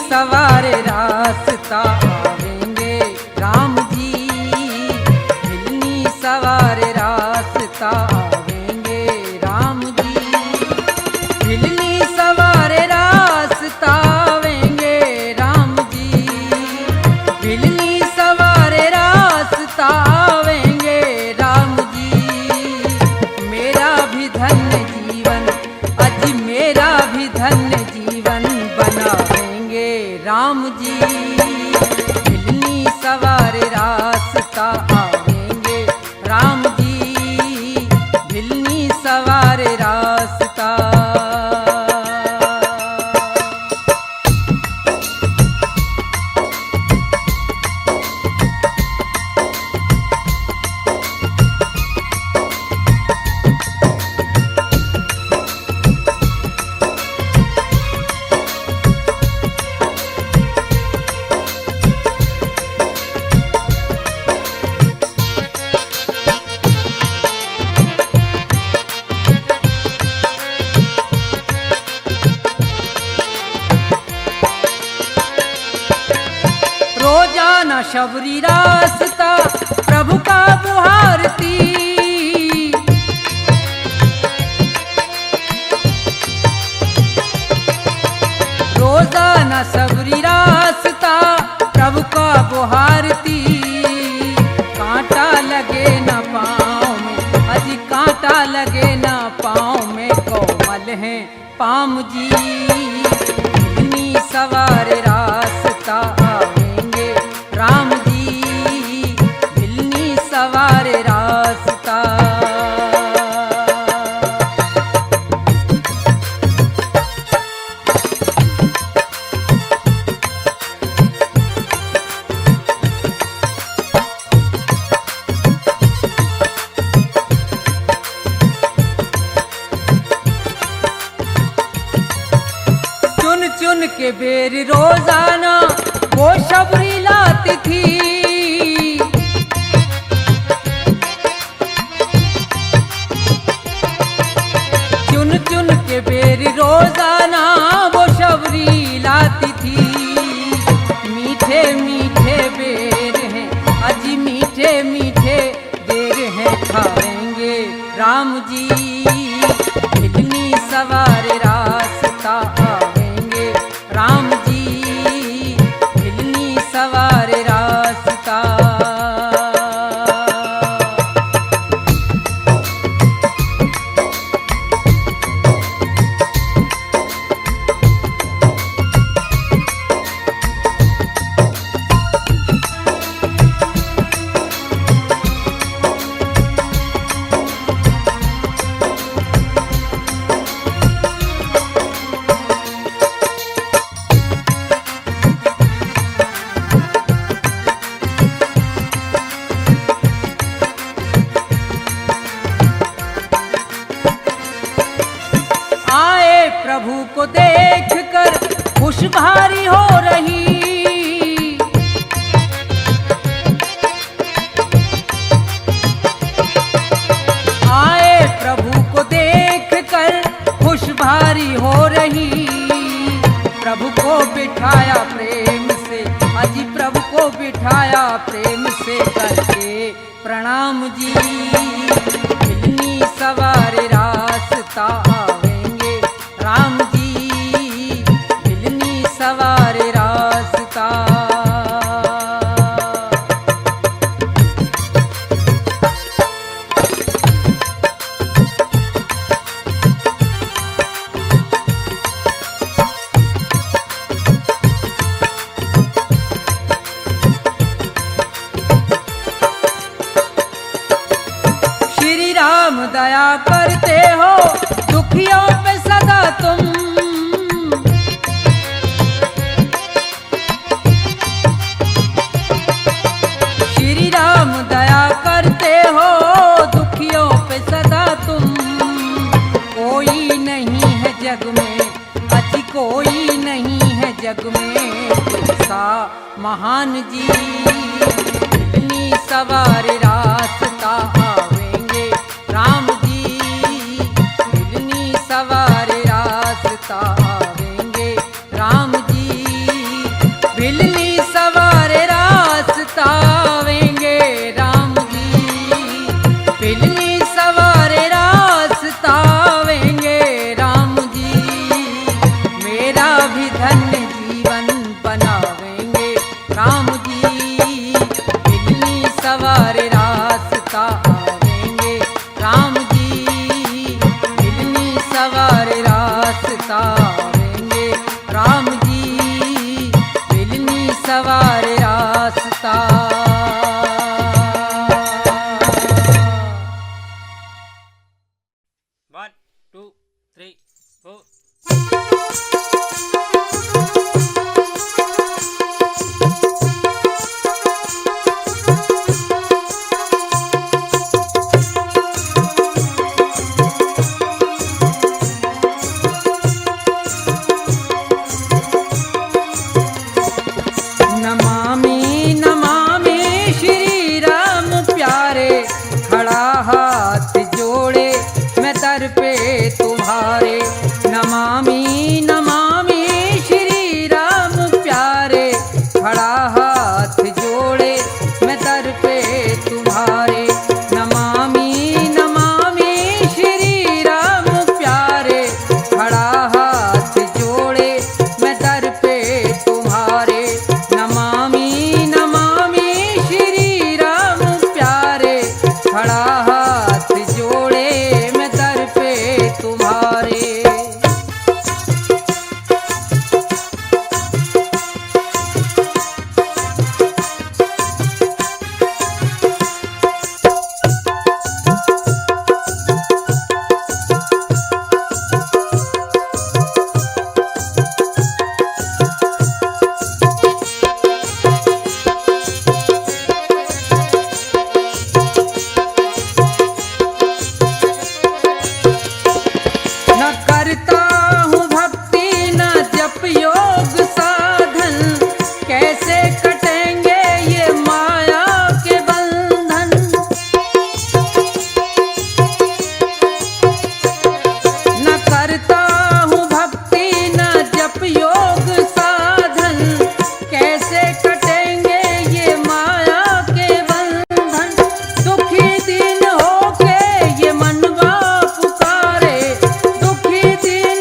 सवार रास्ता आवेंगे राम जी, हिलनी सवार रास्ता आवेंगे राम जी, हिलनी सवार रास्ता आवेंगे राम जी, हिलनी सवार रास्ता आवेंगे राम जी। मेरा भी धन्य जीवन, अज मेरा भी धन्य जीवन बनावेंगे राम जी, हिलनी सवार रास्ता आवेंगे राम जी, हिलनी सवार रास्ता। रोजाना शबरी रास्ता प्रभु का बुहारती, रोजाना शबरी रास्ता प्रभु का बुहारती, कांटा लगे न पाँव में, अजी कांटा लगे न पाँव में, कोमल है पाम जी, हिलनी सवार रास्ता आवेंगे राम जी, हिलनी सवार रास्ता। चुन चुन के बेर रोजाना वो शबरी लाती थी, चुन चुन के बेर रोजाना वो शबरी लाती थी, मीठे मीठे बेर हैं अजी मीठे मीठे बेर हैं, खाएंगे राम जी, हिलनी सवार रास्ता आवेंगे राम जी, हिलनी सवार रास्ता। प्रभु को देखकर खुश भारी हो रही, आए प्रभु को देखकर खुश भारी हो रही, प्रभु को बिठाया प्रेम से, अजी प्रभु को बिठाया प्रेम से करके प्रणाम जी, हिलनी सवार रास्ता आवेंगे राम जी, हिलनी सवार रास्ता। श्री राम दया करते हो दुखियों पे सदा तुम, श्री राम दया करते हो दुखियों पे सदा तुम, कोई नहीं है जग में, अति कोई नहीं है जग में ऐसा महान जी, हिलनी सवार रास्ता आवेंगे राम जी, हिलनी सवार रास्ता आवेंगे राम जी, बतावेंगे राम जी, मिलनी सवार रास्ता। One two three four. Namami Namami Shri Ram प्यारे, खड़ा हाथ जोड़े मैं दर पे तुम्हारे। नमामि नमामि श्री राम प्यारे, खड़ा हाथ जोड़े मैं दर पे तुम्हारे। नमामि नमामि श्री राम प्यारे, खड़ा हाथ जोड़े मैं दर पे तुम्हारे। नमामि नमामि श्री राम प्यारे, खड़ा हाथ जोड़े मैं दर पे तुम्हारे। न करता हूँ भक्ति न जप योग साधन, कैसे कटेंगे ये माया के बंधन। न करता हूँ भक्ति न जप योग साधन, कैसे कटेंगे ये माया के बंधन। दुखी दिन होके ये मनवा पुकारे, दुखी दिन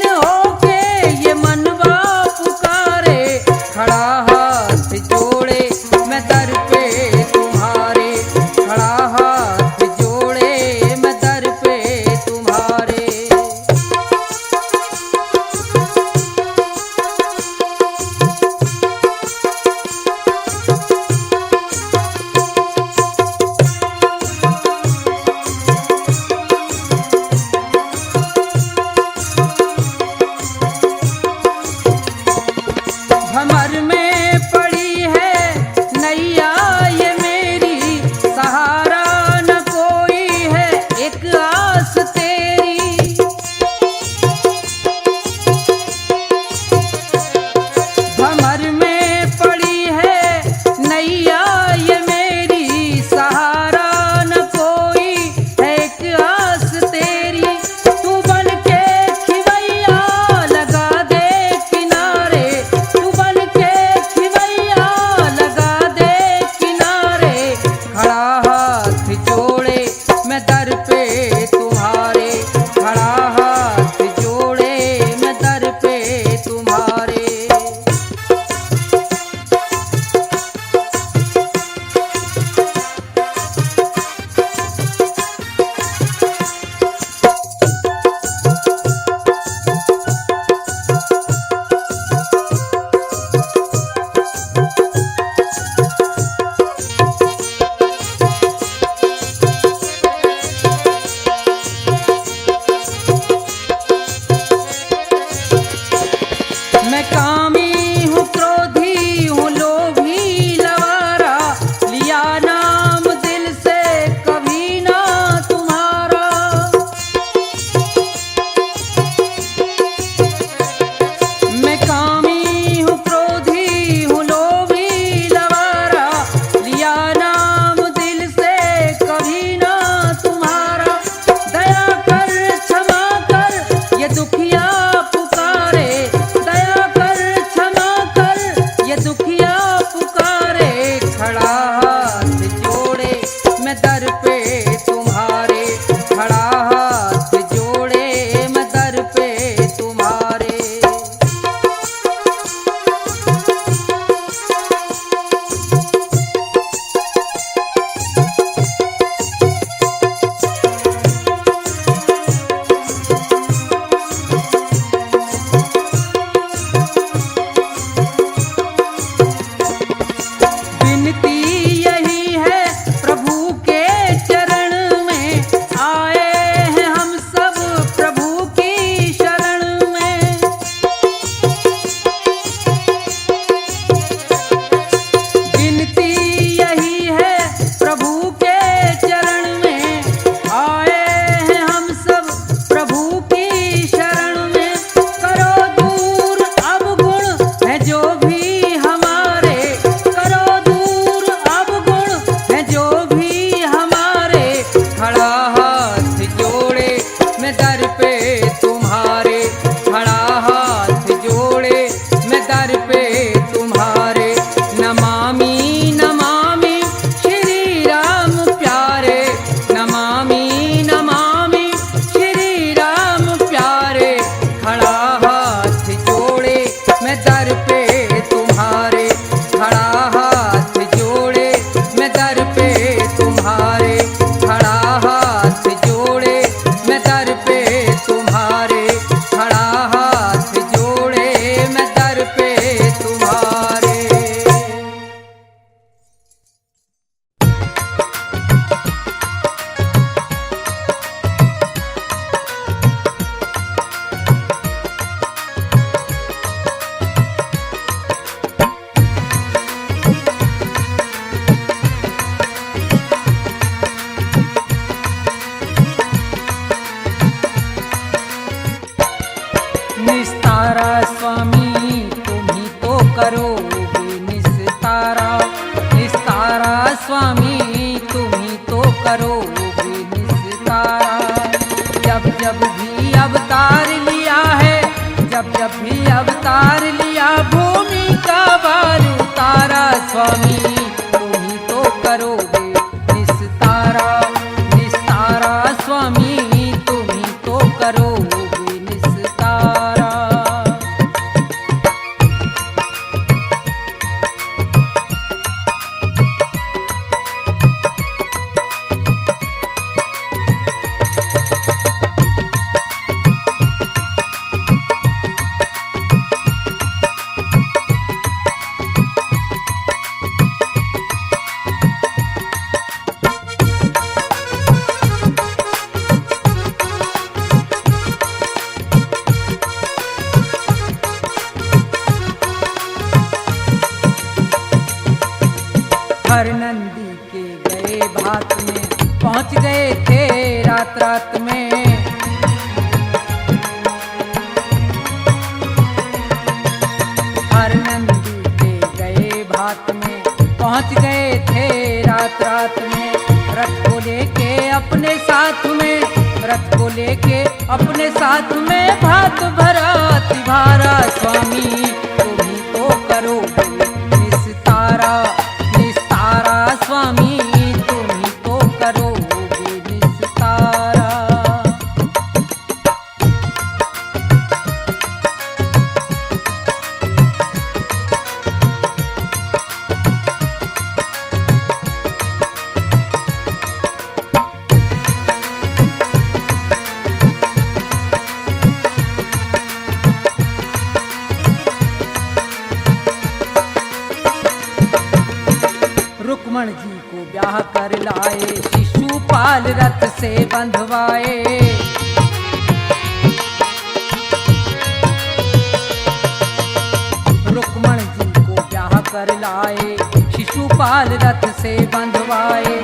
निस्तारा स्वामी तुम ही तो करोगे निस्तारा, निस्तारा स्वामी तुम ही तो करोगे निस्तारा। जब जब भी अवतार लिया है, जब जब भी अवतार लिया भूमि का भार उतारा, स्वामी तुम ही तो करोगे निस्तारा, निस्तारा स्वामी तुम ही तो करोगे निस्तारा। हर नंदी के गए भात में पहुंच गए थे रात रात में, हर नंदी के गए भात में पहुंच गए थे रात रात में। रथ को लेके अपने साथ में, रथ को लेके अपने साथ में भात भरा तिभारा, स्वामी तुम ही तो करोगे निस्तारा, निस्तारा स्वामी तुम ही तो करोगे निस्तारा। रुक्मण जी को ब्याह कर लाए, शिशुपाल रथ से बंधवाए, रुक्मण जी को ब्याह कर लाए, शिशुपाल रथ से बंधवाए।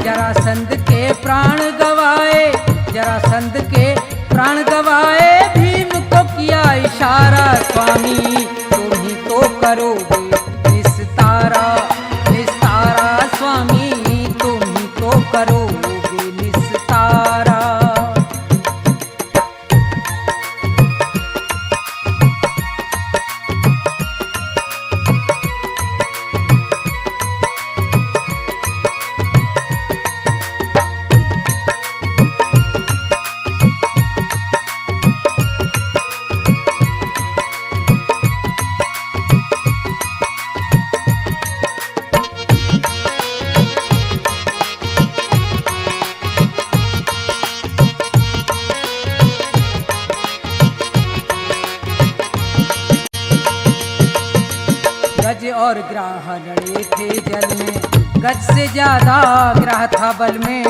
जरासंध के प्राण गवाए, जरासंध के प्राण गवाए, भीम को किया इशारा, स्वामी तुम ही तो करोगे निस्तारा, निस्तारा स्वामी तुम ही तो करोगे निस्तारा। गज और ग्राह लड़े थे जल में, गज से ज्यादा ग्राह था बल में,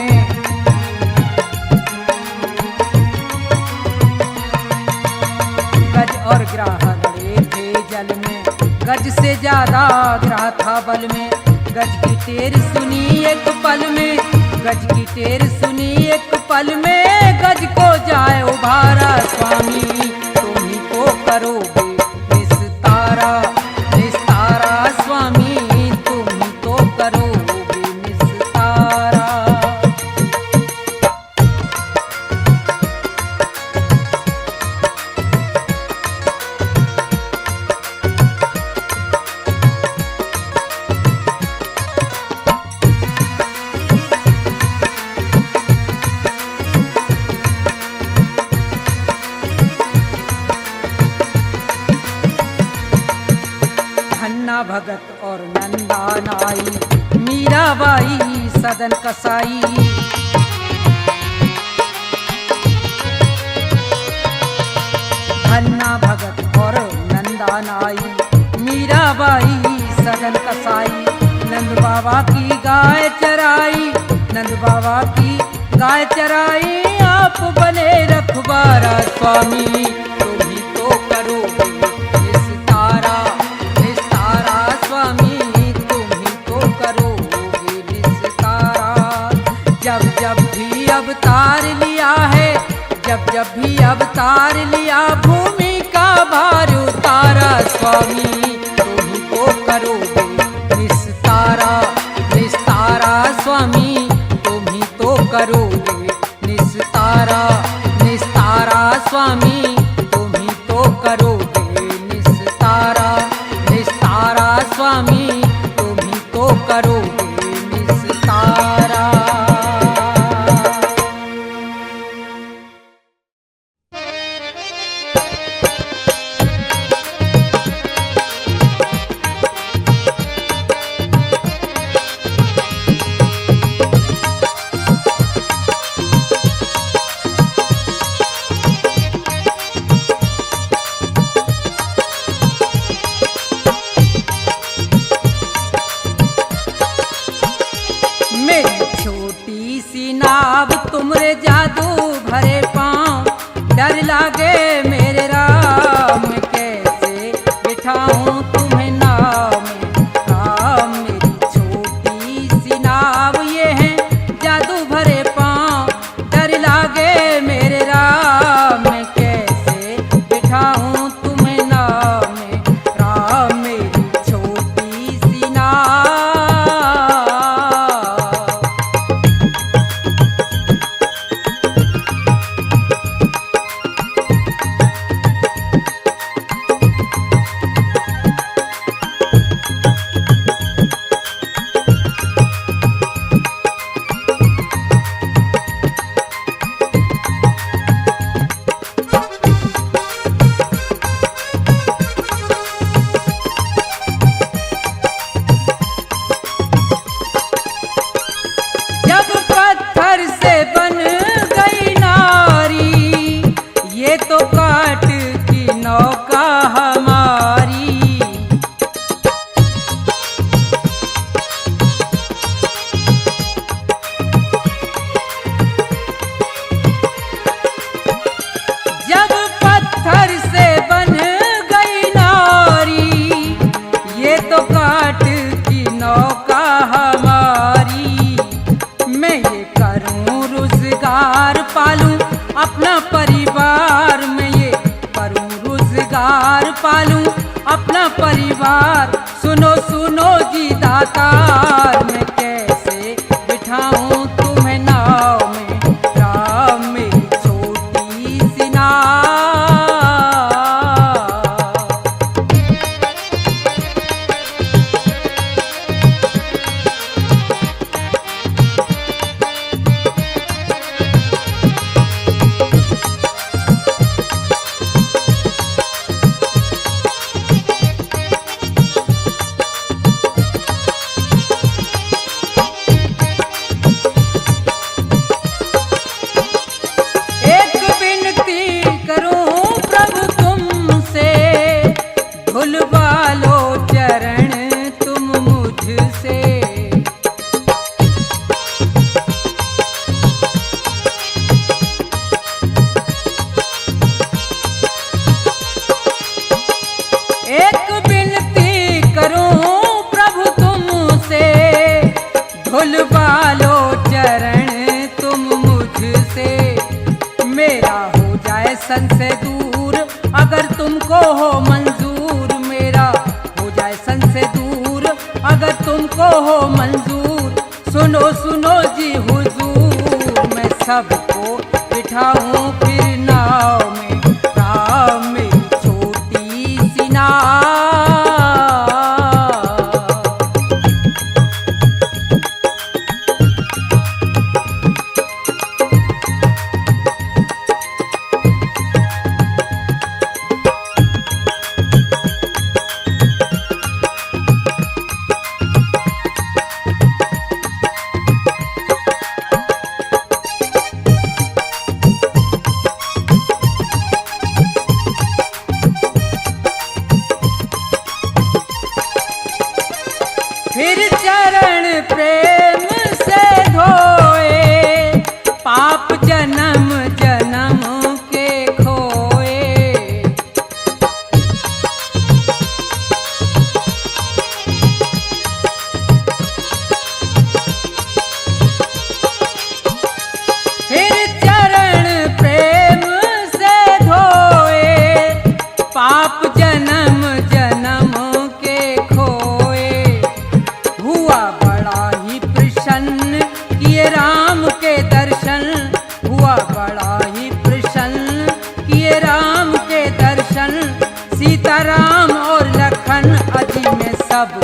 गज और ग्राह लड़े थे जल में, गज से ज्यादा ग्राह था बल में। गज की टेर सुनी एक पल में, गज की टेर सुनी एक पल में, गज को जाए उभारा, स्वामी तुम ही तो करोगे निस्तारा, निस्तारा स्वामी तुम ही तो करोगे निस्तारा। धन्ना भगत और नंदा नाई, मीराबाई सदन कसाई, धन्ना भगत और नंदा नाई, मीराबाई सदन कसाई। नंद बाबा की गाय चराई, नंद बाबा की गाय चराई, आप बने रखवारा, स्वामी तुम ही तो करोगे निस्तारा, निस्तारा स्वामी तुम ही तो करोगे निस्तारा। जब जब भी अवतार लिया है, जब जब भी अवतार लिया भूमि का स्वामी तुम ही तो करोगे निस्तारा। नाव तुमरे जादू भरे पाँव, डर लागे मेरे राम कैसे बिठाऊं तुम्हें नाव में। राम मेरी छोटी सी नाव ये है जादू भरे पाँव, डर लागे मेरे राम कैसे बिठाऊं तुम्हें नाव में। राम मेरी छोटी सी नाव। तो काट की नौका हमारी, जब पत्थर से बन गई नारी, ये तो काट की नौका हमारी। मैं ये करूं रोजगार पालूं अपना परिवार, में ये करूं रोजगार पालूं अपना परिवार। सुनो सुनो जी दातार, मैं कैसे बिठाऊं तुम्हें नाव में। राम मेरी छोटी सी नाव। धुलवा लो चरण तुम मुझसे, एक विनती करूं प्रभु तुमसे। धुलवा लो चरण तुम मुझसे, मेरा हो जाए सन से दूर अगर तुमको हो मंजूर। मेरा हो जाए सन से दूर अगर तुमको हो मंजूर। सुनो सुनो जी हुजूर, मैं सबको बिठाऊं फिर नाव में। राम मेरी छोटी सी नाव। फिर चरण प्रेम से धोए, पाप जन्म जन्म के खोए। फिर चरण प्रेम से धोए, पाप जन्म जन्म के खोए। हुआ बड़ा ही प्रसन्न किए राम के दर्शन, हुआ बड़ा ही प्रसन्न किए राम के दर्शन। सीताराम और लखन अजी में सब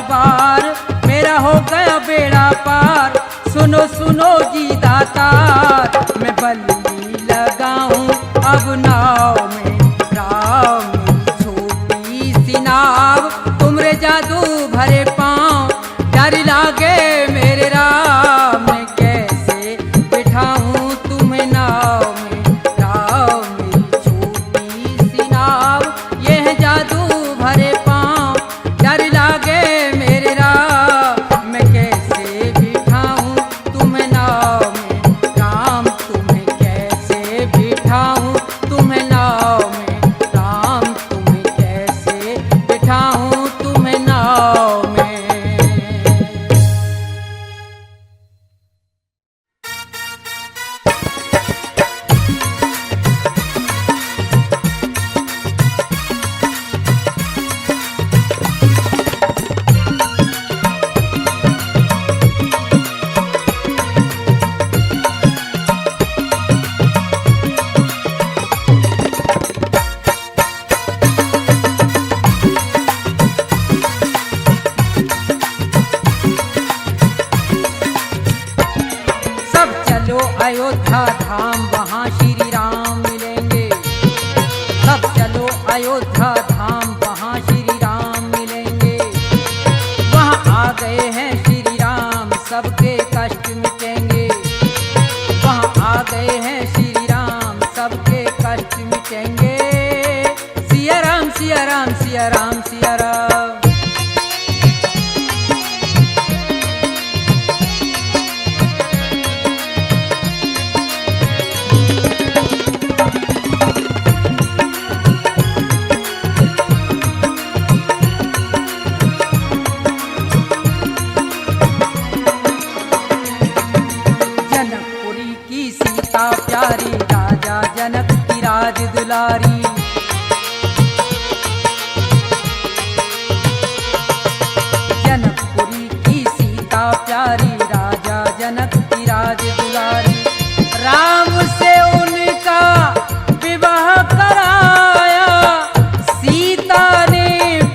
बार मेरा हो गया बेड़ा पार। सुनो सुनो जी दातार, मैं बल्ली लगाऊं अब नाव में, राम मेरी छोटी सी नाव, तुमरे जादू भरे पाँव, डर लागे मेरे राम, मैं कैसे बिठाऊं तुम्हें नाव में, राम मेरी छोटी सी नाव, यह जादू भरे पाँव, डर लागे मेरे राम, मैं कैसे बिठाऊं तुम्हें नाव में, राम तुम्हें कैसे बिठाऊं तुम्हें नाव में, राम तुम्हें कैसे बिठाऊं तुम्हें नाव में। सब चलो अयोध्या धाम, वहाँ श्री राम मिलेंगे। सब चलो अयोध्या धाम, वहाँ श्री राम मिलेंगे। वहाँ आ गए हैं श्री राम, सबके कष्ट मिटेंगे। वहाँ आ गए हैं श्री राम, सबके कष्ट मिटेंगे। सिया राम सिया राम सिया राम सिया राम। जनकपुरी की सीता प्यारी, राजा जनक की राज दुलारी। जनकपुरी की सीता प्यारी, राजा जनक की राज दुलारी। राम से उनका विवाह कराया, सीता ने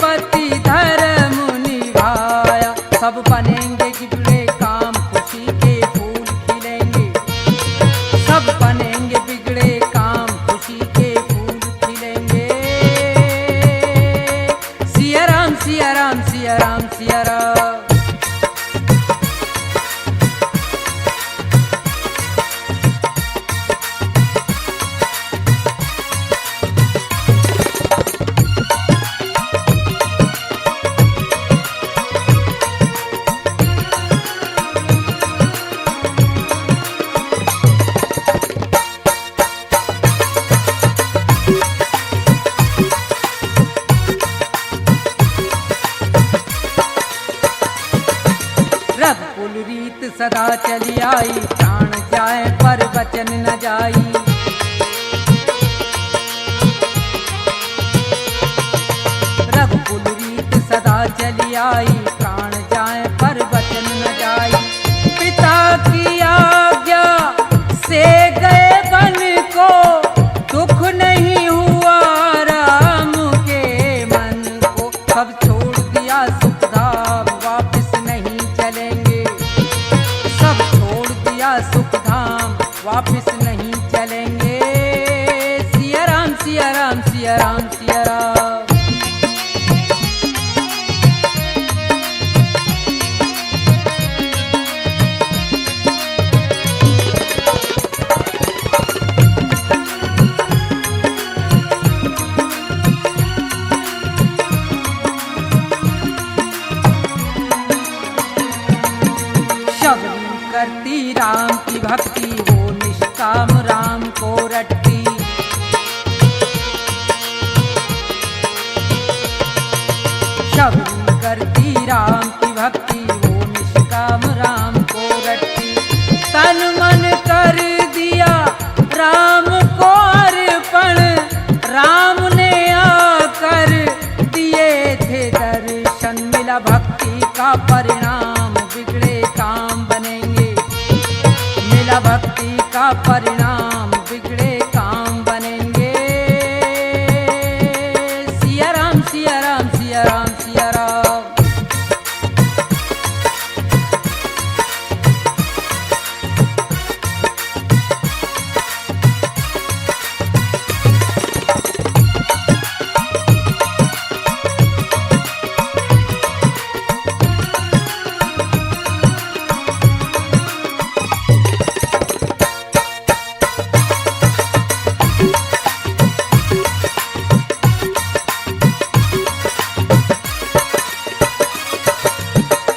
पति धर्म निभाया। सब बनेंगे बिगड़े काम, खुशी के फूल खिलेंगे। सब बनेंगे बिगड़े काम, खुशी के फूल खिलेंगे। सिया राम सिया राम सिया राम सिया राम। रघुकुल रीत सदा चली आई, प्राण जाए पर वचन न जाई। रघुकुल रीत सदा चली आई, प्राण जाए पर वचन न जाई। पिता की आज्ञा से गए वन को, दुख नहीं हुआ राम के मन को। सब छोड़ दिया सुख धाम, वापिस नहीं चलेंगे। सब छोड़ दिया सुख धाम, वापिस नहीं चलेंगे। सिया राम सिया राम सिया राम सिया राम। शबरी करती राम की भक्ति, वो निष्काम राम को रटती। शबरी करती राम की भक्ति, वो निष्काम राम को रटती। तन मन कर दिया राम को अर्पण, राम ने आकर दिए थे दर्शन। मिला भक्ति का परिणाम, बिगड़े काम बनेंगे। मिला भक्ति का परिणाम, बिगड़े काम बनेंगे। सिया राम सिया राम सिया राम सिया राम।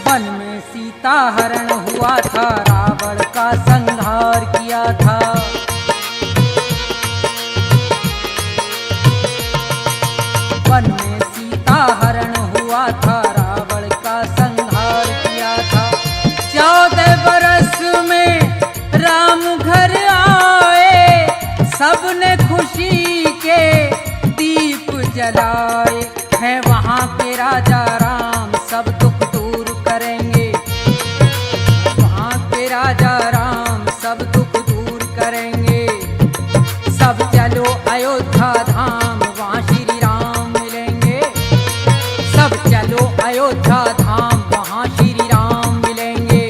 वन में सीता हरण हुआ था, रावण का संहार किया था। वन में सीता हरण हुआ था, रावण का संहार किया था। 14 बरस में राम घर आए, सबने खुशी के दीप जलाए। हैं वहाँ के राजा राम, सब दुख दूर करेंगे। वहाँ के राजा राम सब दुख दूर करेंगे। सब चलो अयोध्या धाम, वहाँ श्री राम मिलेंगे। सब चलो अयोध्या धाम, वहाँ श्री राम मिलेंगे।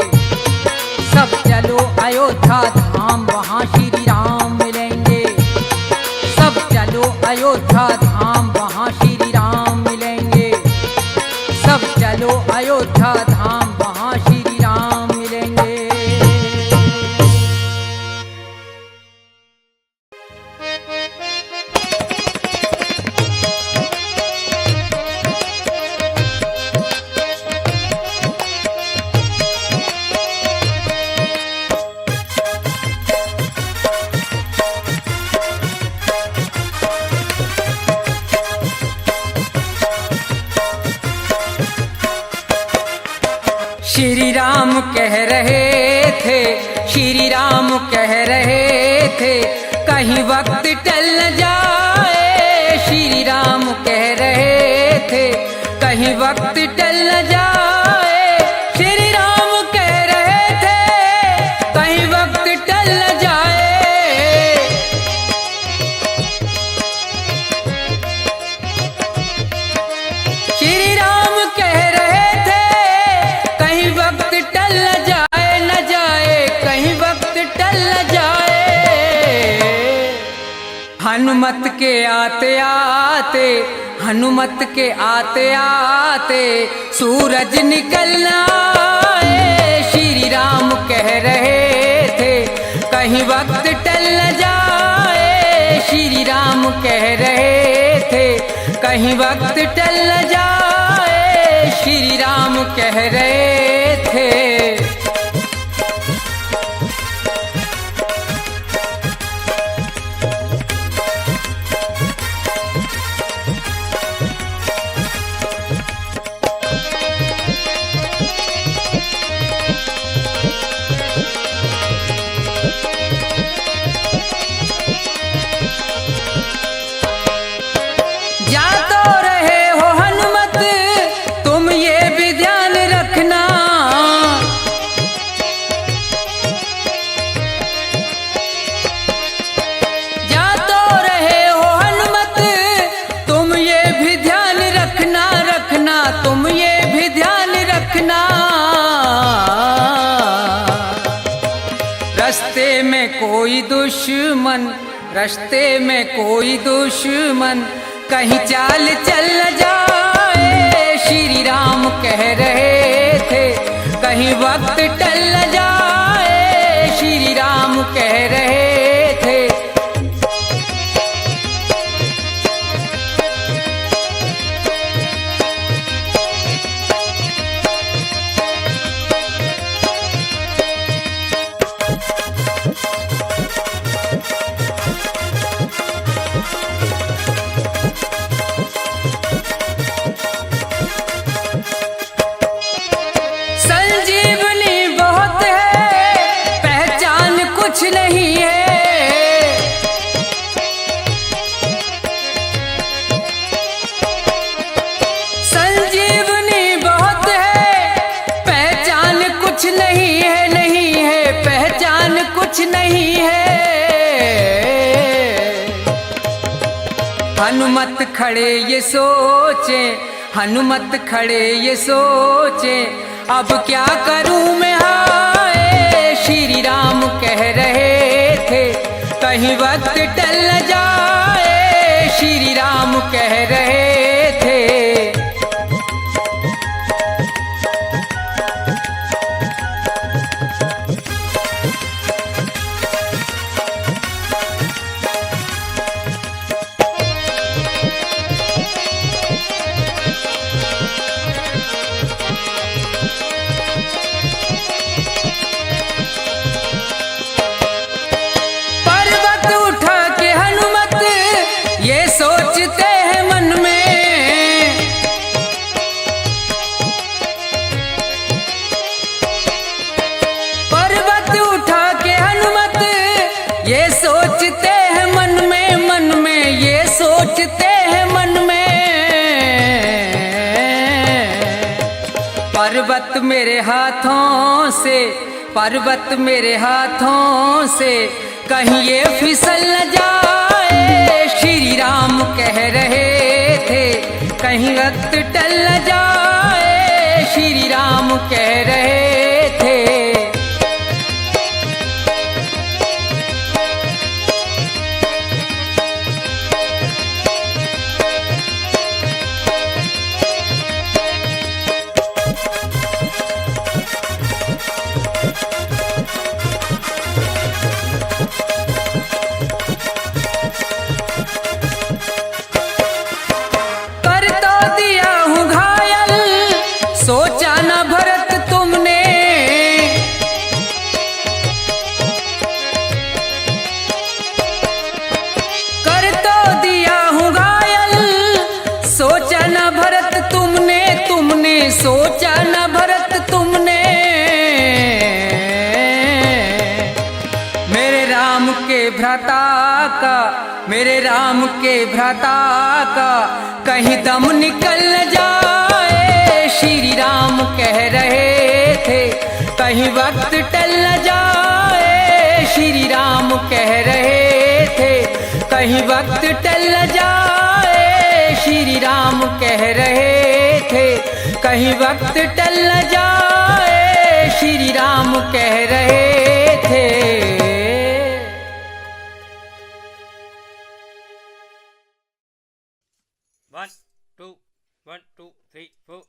सब चलो अयोध्या धाम, वहाँ श्री राम मिलेंगे। सब चलो अयोध्या धाम, वहाँ श्री राम मिलेंगे। सब चलो अयोध्या धाम, वहाँ श्री राम मिलेंगे। श्री राम कह रहे थे, श्री राम कह रहे थे, कहीं वक्त टल न जाए। श्री राम कह रहे थे, कहीं वक्त टल न जाए। श्री राम कह रहे थे, कहीं वक्त टल न जाए। श्री राम कह रहे थे, कहीं वक्त टल न जाए, न जाए, कहीं वक्त टल न जाए। हनुमत के आते आते, हनुमत के आते आते सूरज निकल न आए। श्री राम कह रहे थे, कहीं वक्त टल न जाए। श्री राम कह रहे थे, कहीं वक्त टल न जाए। श्री राम कह रहे थे। जा तो रहे हो हनुमत, तुम ये भी ध्यान रखना। जा तो रहे हो हनुमत, तुम ये भी ध्यान रखना, रखना, तुम ये भी ध्यान रखना। रास्ते में कोई दुश्मन, रास्ते में कोई दुश्मन कहीं चाल चल न जाए। श्री राम कह रहे थे, कहीं वक्त टल न जाए। श्री राम कह रहे थे। संजीवनी बहुत है, पहचान कुछ नहीं है। संजीवनी बहुत है, पहचान कुछ नहीं है, नहीं है, पहचान कुछ नहीं है। हनुमत खड़े ये सोचे, हनुमत खड़े ये सोचे, अब क्या करूं मैं हाय। श्री राम कह रहे थे, कहीं वक्त टल न जाए। श्री राम कह रहे थे। पर्वत मेरे हाथों से, पर्वत मेरे हाथों से कहीं ये फिसल न जाए, श्री राम कह रहे थे कहीं वक्त टल न जाए, श्री राम कह रहे थे। सोचा न भरत तुमने, कर तो दिया हूँ घायल, सोचा न भरत तुमने, तुमने सोचा न भरत तुमने, मेरे राम के भ्राता का, मेरे राम के भ्राता का कहीं दम निकल न जाए, श्री राम कह रहे थे कहीं वक्त टल न जाए, श्री राम कह रहे थे कहीं वक्त टल न जाए, श्री राम कह रहे थे कहीं वक्त टल न जाए, श्री राम कह रहे थे। 1 2 1 2 3 4।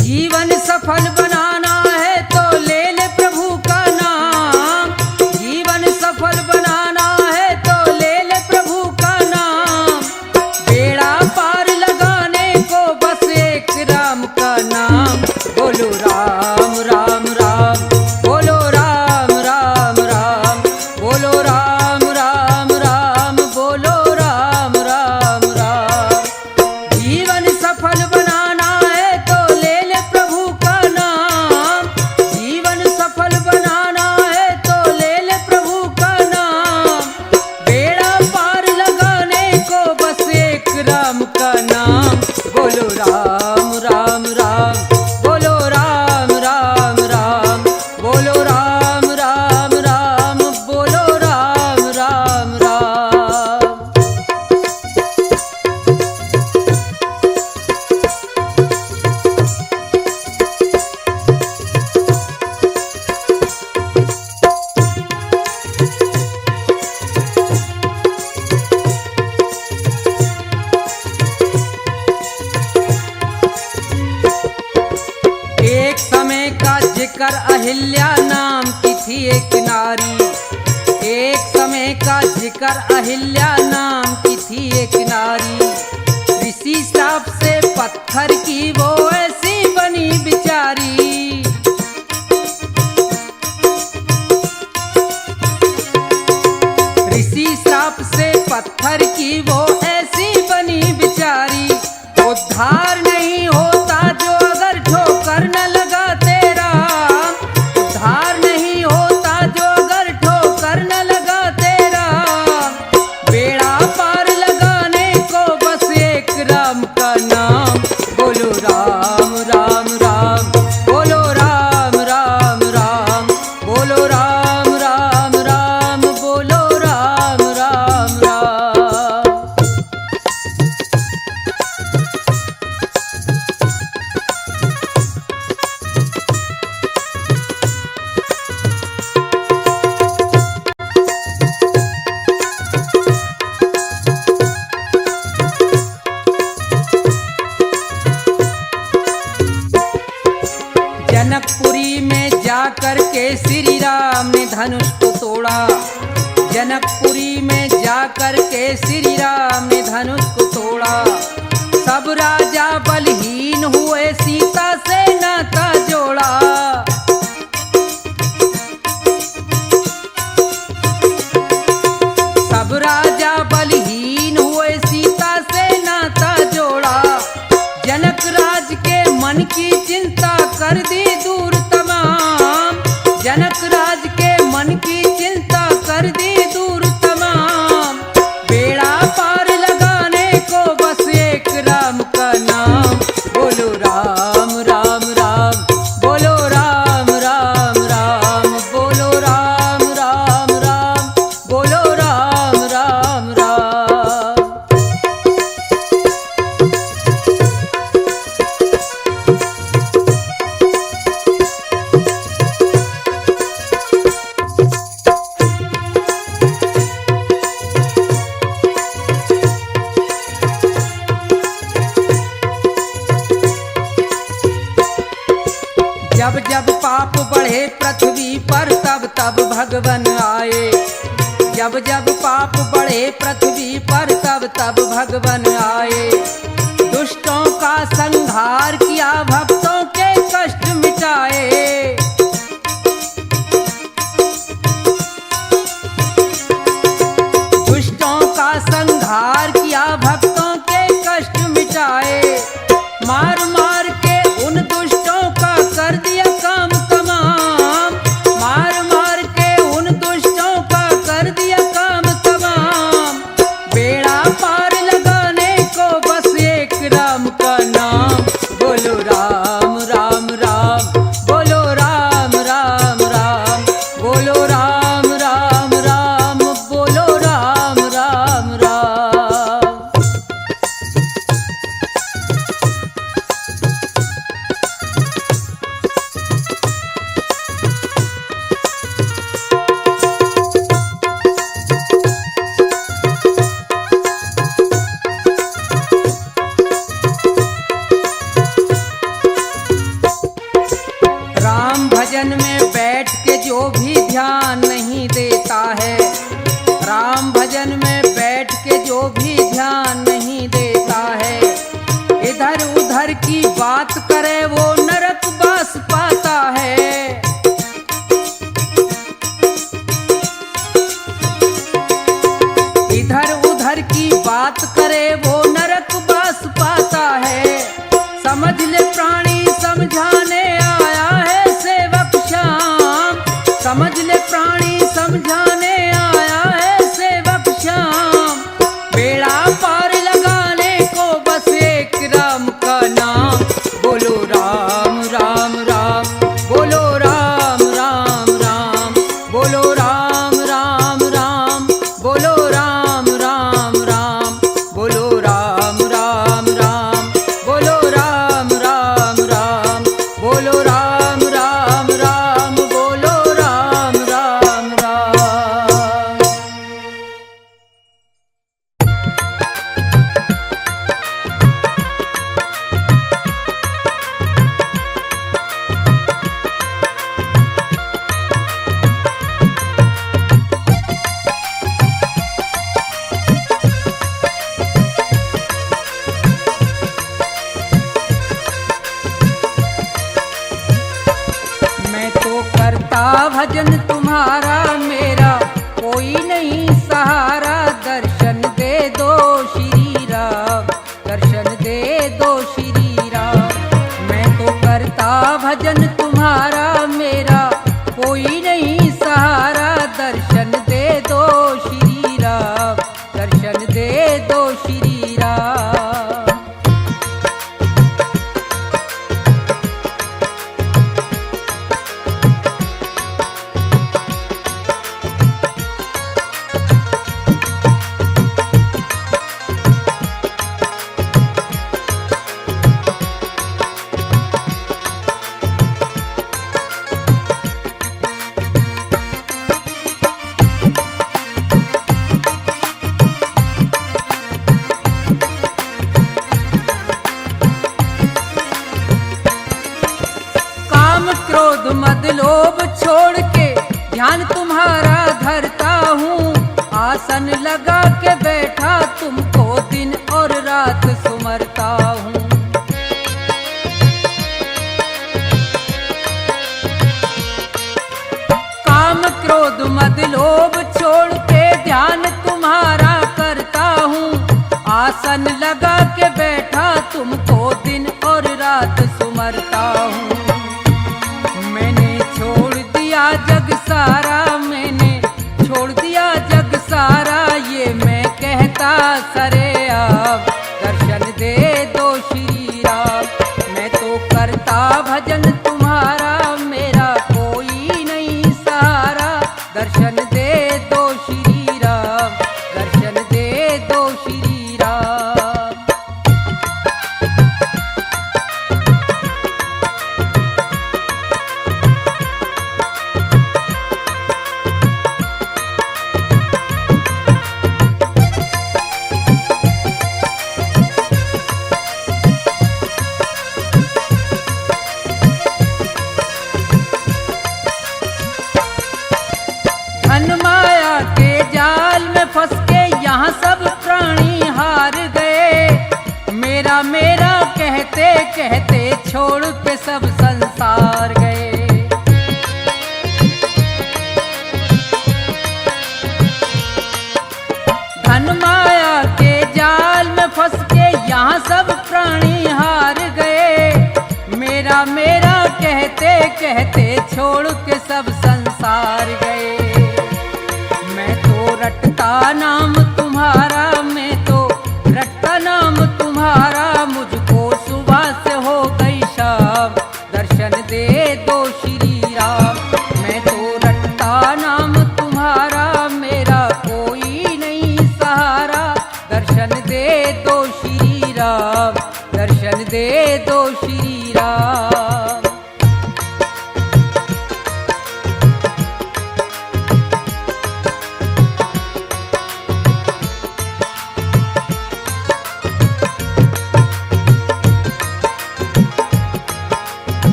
जीवन सफल बनाना है तो ले ले प्रभु का नाम, जीवन सफल बनाना है तो ले ले प्रभु का नाम, बेड़ा पार लगाने को बस एक राम का नाम, बोलो राम राम राम, बोलो राम राम राम, बोलो राम राम राम, बोलो राम राम राम। जीवन सफल बनाना है तो ले ले प्रभु का नाम, जीवन सफल बनाना है तो ले ले प्रभु का नाम, बेड़ा पार लगाने को बस एक राम का नाम, बोलो राम राम राम, बोलो राम राम राम, बोलो राम राम राम, बोलो राम राम राम। एक समय का जिक्र अहिल्या नाम की थी एक नारी, एक समय का जिक्र अहिल्या नाम की थी एक नारी, ऋषि श्राप से पत्थर की वो ऐसी बनी बिचारी, ऋषि श्राप से पत्थर की वो ऐसी बनी बिचारी, उद्धार नहीं होता जो अगर ठोकर न लगा तेरा, उद्धार नहीं होता जो अगर ठोकर न लगा तेरा, बेड़ा पार लगाने को बस एक राम का नाम, बोलो राम राम राम, बोलो राम राम राम, बोलो राम राम राम, बोलो राम राम राम। जनकपुरी में जाकर के श्री राम ने धनुष को तोड़ा, जनकपुरी में जाकर के श्री राम ने धनुष को तोड़ा, सब राजा बलहीन हुए सीता से नाता जोड़ा, सब राजा बलहीन हुए सीता जब जब पाप बढ़े पृथ्वी पर तब तब भगवन आए। जब जब पाप बढ़े पृथ्वी पर तब तब भगवन आए। दुष्टों का संहार किया, भक्तों के कष्ट मिटाए। दुष्टों का संहार किया, भक्तों के कष्ट मिटाए। मार मार के उन दुष्टों का कर दिया काम तमाम। मार मार के उन दुष्टों का कर दिया काम तमाम। बेड़ा पार लगाने को बस एक राम का नाम। बोलो राम राम राम, बोलो राम राम राम, बोलो राम राम राम, बोलो राम राम राम। राम भजन में बैठ के जो भी ध्यान नहीं देता है, राम भजन में बैठ के जो भी ध्यान नहीं देता है, इधर उधर की बात करे वो नरक बास पाता है। इधर उधर की बात करे वो नरक बास पाता है। समझ ले प्राणी समझाने आया है सेवक श्याम। समझ ले प्राणी समझाने आया है सेवक श्याम। बेड़ा पार लगाने को बस एक राम का नाम। बोलो राम राम राम, बोलो राम राम राम, बोलो राम राम राम, बोलो राम राम राम, बोलो राम राम राम, बोलो राम राम राम, बोलो राम राम राम, बोलो राम राम राम। मैं तो करता भजन तुम्हारा, मेरा कोई नहीं सहारा। दर्शन दे दो श्री राम, दर्शन दे दो श्री राम। मैं तो करता भजन तुम्हारा, मेरा कोई नहीं सहारा। दर्शन दे दो श्री राम, दर्शन दे दो श्री राम। क्रोध मद लोभ छोड़ के ध्यान तुम्हारा धरता हूँ। आसन लगा के बैठा तुमको दिन और रात सुमरता हूँ। काम क्रोध मद लोभ छोड़ के ध्यान तुम्हारा करता हूँ। आसन लगा के बैठा तुमको दिन और रात सुमरता हूँ। मैंने छोड़ दिया जग सारा, मैंने छोड़ दिया जग सारा। ये मैं कहता सरे आप, दर्शन दे दो श्री राम। मैं तो करता भजन तुम्हारा, मेरा कोई नहीं सहारा। दर्शन दे दो श्री राम, दर्शन दे दो श्री राम। कहते कहते छोड़ के सब संसार गए। धन माया के जाल में फंस के यहाँ सब प्राणी हार गए। मेरा मेरा कहते कहते छोड़ के सब संसार गए। मैं तो रटता नाम तुम्हारा, मैं तो रटता नाम तुम्हारा, मुझको सुबह से हो गई शाम, दर्शन दे दो श्री राम। मैं तो रटता नाम तुम्हारा, मेरा कोई नहीं सहारा, दर्शन दे दो श्री राम, दर्शन दे दो श्री राम।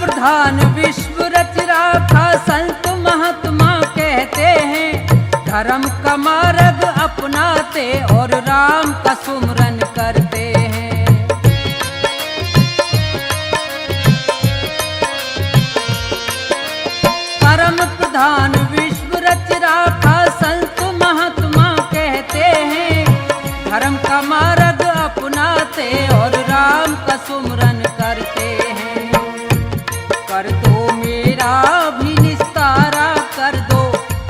प्रधान विश्व रच राखा संत महात्मा कहते हैं। धर्म का मार्ग अपनाते और राम का सुमरन करते हैं। परम प्रधान विश्व रच राखा संत महात्मा कहते हैं। धर्म का मार्ग अपनाते और राम का सुमरन करते हैं। कर दो मेरा भी निस्तारा, कर दो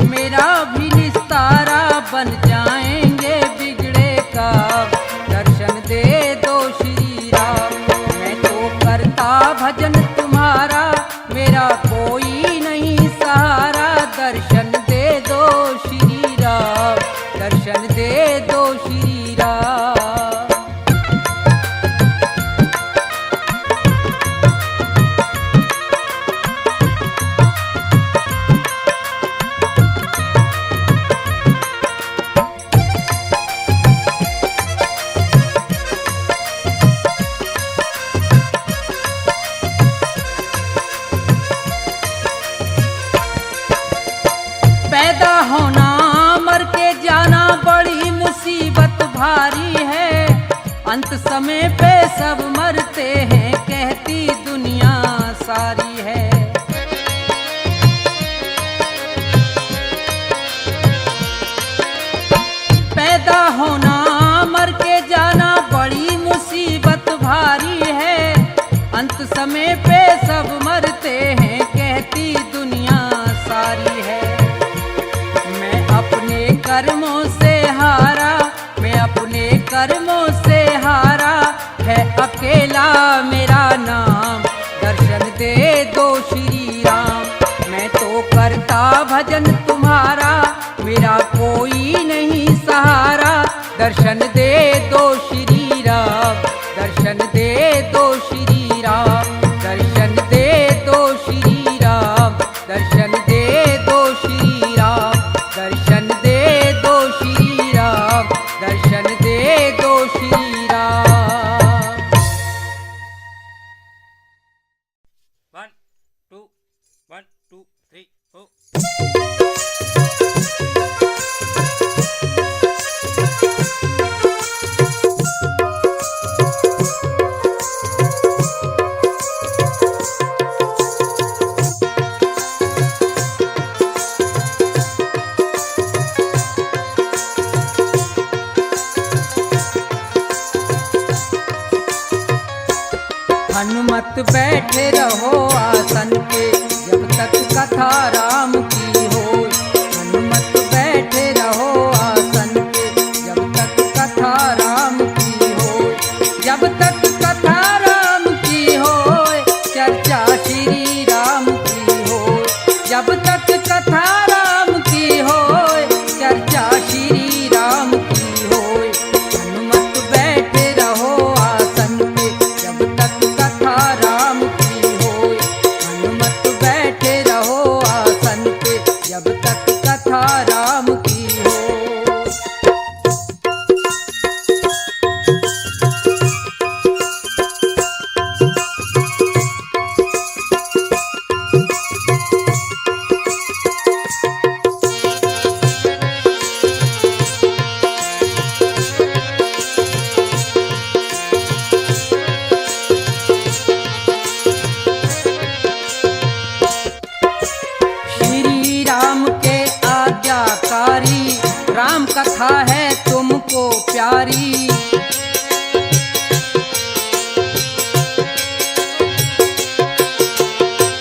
मेरा भी निस्तारा, बन जाएंगे बिगड़े काम, दर्शन दे दो श्री राम। मैं तो करता भजन तुम्हारा, मेरा कोई नहीं सहारा, दर्शन दे दो श्री राम, दर्शन दे दो श्री राम। पैदा होना मर के जाना बड़ी मुसीबत भारी है। अंत समय पे सब मरते हैं, कहती दुनिया सारी है। पैदा होना मर के जाना बड़ी मुसीबत भारी है। अंत समय पे सब मरते हैं, कहती दुनिया सारी है। अपने कर्मों से हारा, मैं अपने कर्मों से हारा, है अकेला मेरा नाम, दर्शन दे दो श्री राम। मैं तो करता भजन तुम्हारा, मेरा कोई नहीं सहारा, दर्शन दे दो श्री राम, दर्शन दे दो श्री राम, दर्शन दे दो श्री राम, दर्शन दे दो श्री राम, दर्शन दे दो श्री राम, दर्शन दे दो श्री राम। 1 2 1 2 3 4। हनुमत बैठे रहो आसन पे, जब तक कथा राम की हो। हनुमत बैठे रहो आसन पे, जब तक कथा राम की हो। जब तक कथा राम की हो, चर्चा श्री राम की हो। जब तक कथा राम की हो, चर्चा श्री राम की हो। हनुमत बैठे रहो आसन पे, जब तक कथा राम की हो। जाकारी, राम कथा है तुमको प्यारी।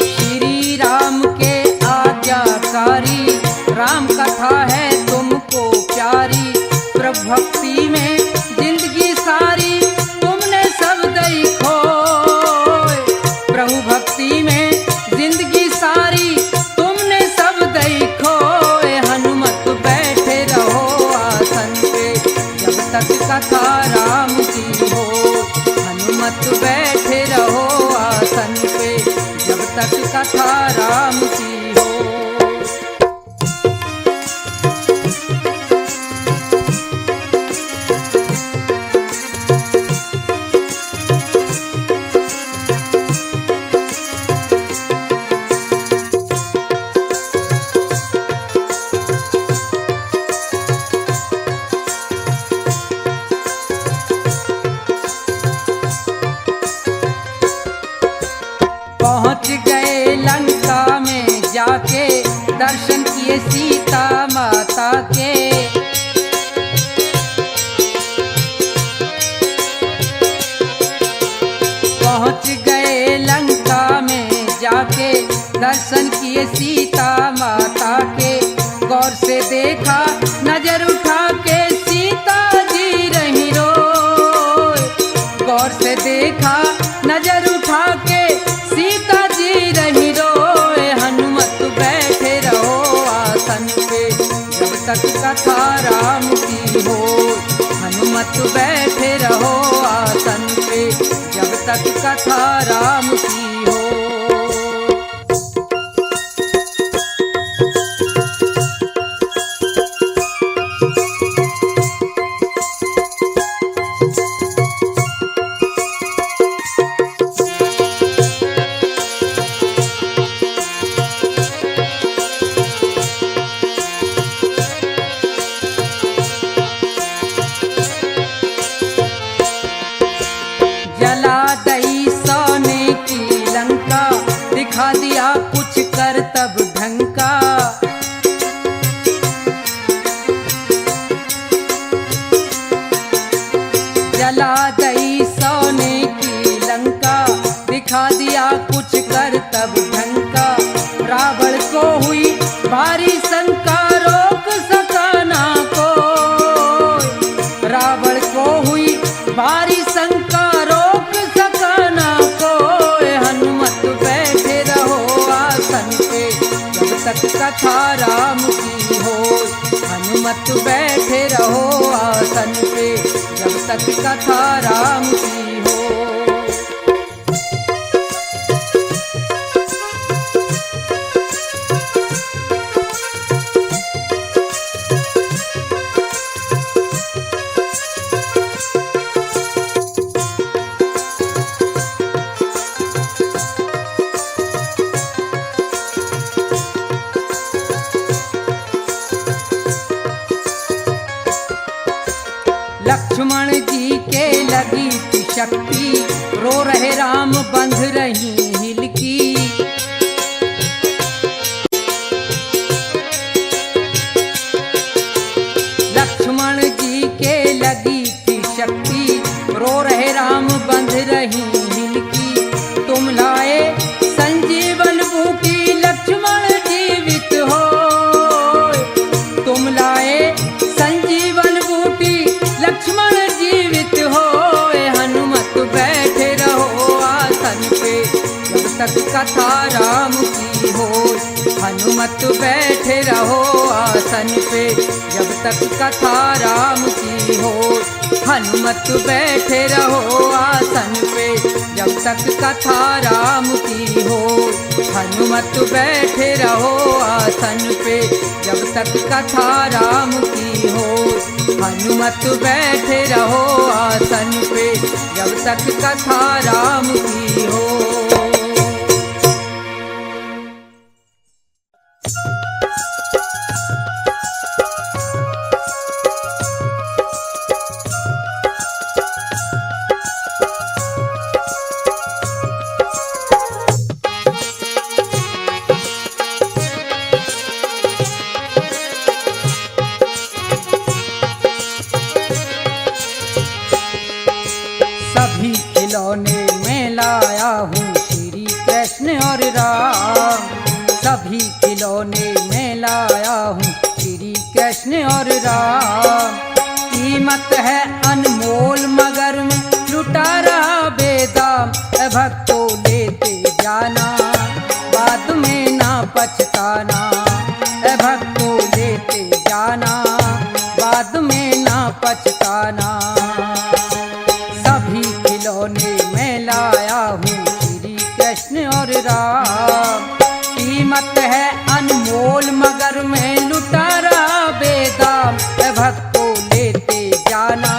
श्री राम के आज्ञाकारी, राम कथा है तुमको प्यारी। प्रभु भक्ति में जिंदगी सारी तुमने सब दई खोए। प्रभु भक्ति में जिंदगी सारी तुमने सब दई खोए। हनुमत बैठे रहो आसन पे जब तक कथा राम की हो। हनुमत बैठे रहो आसन पे जब तक कथा राम की हो। पहुंच गए लंका में जाके, दर्शन किए सीता माता के। पहुंच गए लंका में जाके, दर्शन किए सीता माता के। गौर से देखा नजर उठा के, सीता जी रही रोए। गौर से देखा नजर उठा के, सीता जी रही रोए। हनुमत बैठे रहो आसन पे जब तक कथा राम की हो। हनुमत बैठे रहो आसन पे जब तक कथा राम की हो। जला दई सोने की लंका, दिखा दिया कुछ कर तब ढंका। जला दई सोने की लंका, दिखा दिया कुछ कर तब ढंका। रावण को हुई भारी शंका, रोक सका ना कोई। रावण को हुई भारी शंका, रोक सका ना कोई। हनुमत बैठे रहो आसन पे जब तक कथा राम की हो। हनुमत बैठे रहो आसन पे जब तक कथा राम की हो। लक्ष्मण जी के लगी थी शक्ति, रो रहे राम बंध रही हिलकी। लक्ष्मण जी के लगी थी शक्ति, रो रहे राम बंध रही हिलकी। तुम लाए संजीवन बूटी, लक्ष्मण जीवित हो। तुम लाए संजीवन बूटी, लक्ष्मण जीवित हो। हनुमत बैठे रहो आसन पे जब तक कथा राम की हो। हनुमत बैठे रहो आसन पे जब तक कथा राम की हो। हनुमत बैठे रहो आसन पे जब तक कथा राम की हो। हनुमत बैठे रहो आसन पे जब तक कथा राम की हो। हनुमत बैठे रहो आसन पे जब तक कथा राम की हो। और राम। कीमत है अनमोल मगर में लुटा रहा बेदाम। भक्तों लेते जाना बाद में ना पछताना। भक्तों लेते जाना बाद में ना पछताना। सभी खिलौने मैं लाया हूँ श्री कृष्ण और राम। कीमत है अनमोल मगर मैं लुटा रहा बेदाम। भक्तों लेते जाना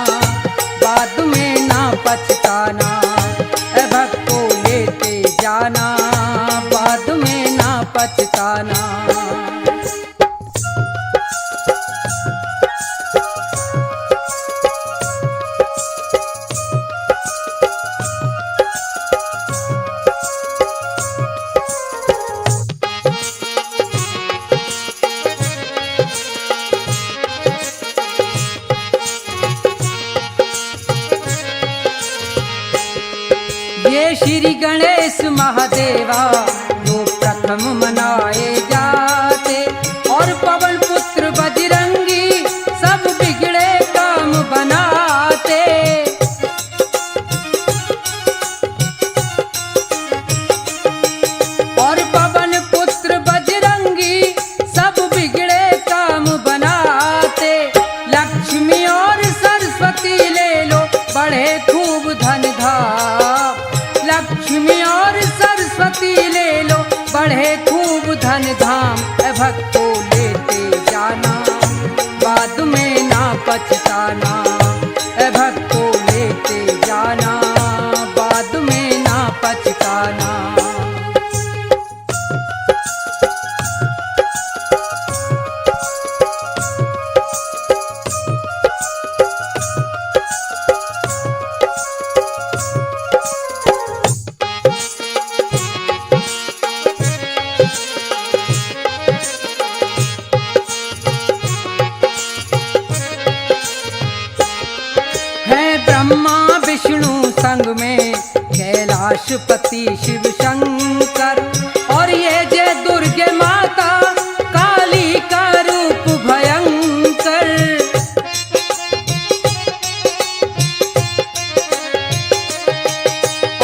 बाद में ना पछताना। भक्तों लेते जाना बाद में ना पछताना। ये श्री गणेश महादेवा जो प्रथम मनाए जाते। और पवन पुत्र बजरंगी सब बिगड़े काम बनाते। और पवन पुत्र बजरंगी सब बिगड़े काम बनाते। लक्ष्मी और सरस्वती ले लो बढ़े खूब धन धाम। लक्ष्मी और सरस्वती ले लो बढ़े खूब धन धाम। भक्तों लेते जाना बाद में ना पछताना। भक्तों लेते जाना बाद में ना पछताना। ब्रह्मा विष्णु संग में कैलाशपति शिव शंकर। और ये जय दुर्गे माता काली का रूप भयंकर।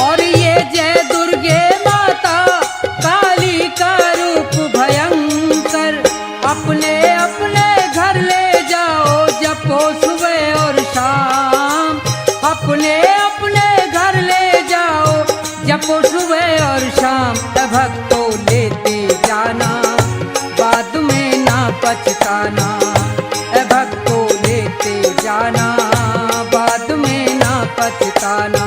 और ये जय दुर्गे माता काली का रूप भयंकर। अपने अपने घर ले जाओ जपो सुबह और शाम। अपने अपने घर ले जाओ जपो सुबह और शाम। भक्तों लेते जाना बाद में ना पछताना। भक्तों लेते जाना बाद में ना पछताना।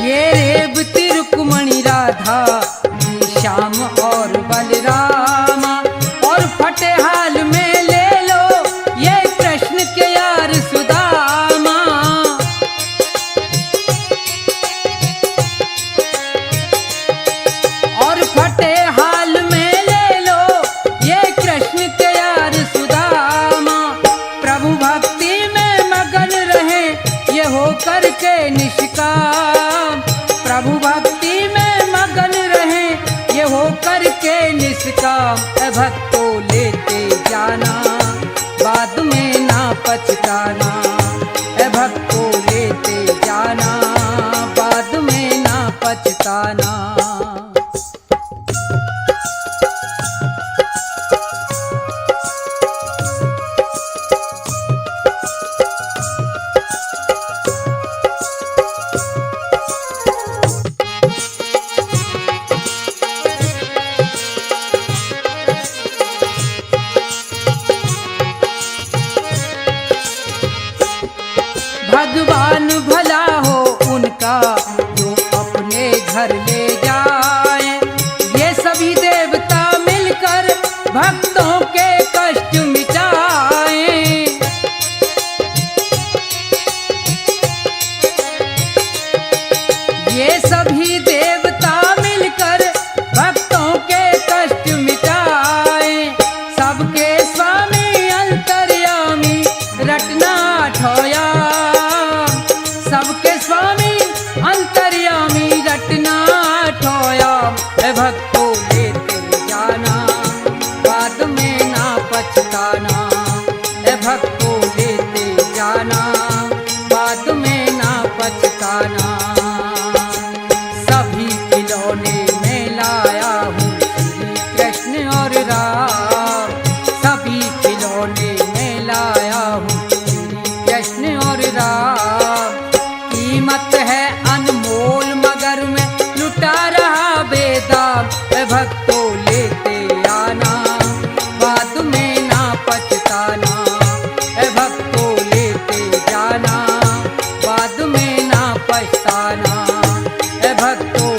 ये रेवती रुक्मणी राधा श्याम और बलरामा। और फटे हाल में ले लो ये कृष्ण के यार सुदामा। और फटे हाल में ले लो ये कृष्ण के यार सुदामा। प्रभु भक्ति में मगन रहे ये हो करके निष्काम। प्रभु भक्ति में मगन रहे ये हो करके निष्काम। भक्तों लेते जाना बाद में ना पछताना। भक्तों लेते जाना बाद में ना पछताना। भगवान भला हो उनका जो अपने घर ले ये सभी देवता मिलकर भक्तों के कष्ट मिटाए, सबके स्वामी अंतर्यामी रटना ठोया, सबके स्वामी अंतर्यामी रटना ठोया। ए भक्तों लेते जाना, बाद में ना पछताना, ए भक्तों लेते जाना, बाद में ना पछताना। सभी खिलौने में लाया हूँ श्री कृष्ण और राम, सभी खिलौने में लाया हूँ श्री कृष्ण और राम। कीमत है अनमोल मगर मैं लुटा रहा बेदाम, ए भक्तों लेते आना, बाद में ना पछताना, ए भक्तों लेते जाना, बाद में ना पछताना, ए भक्तों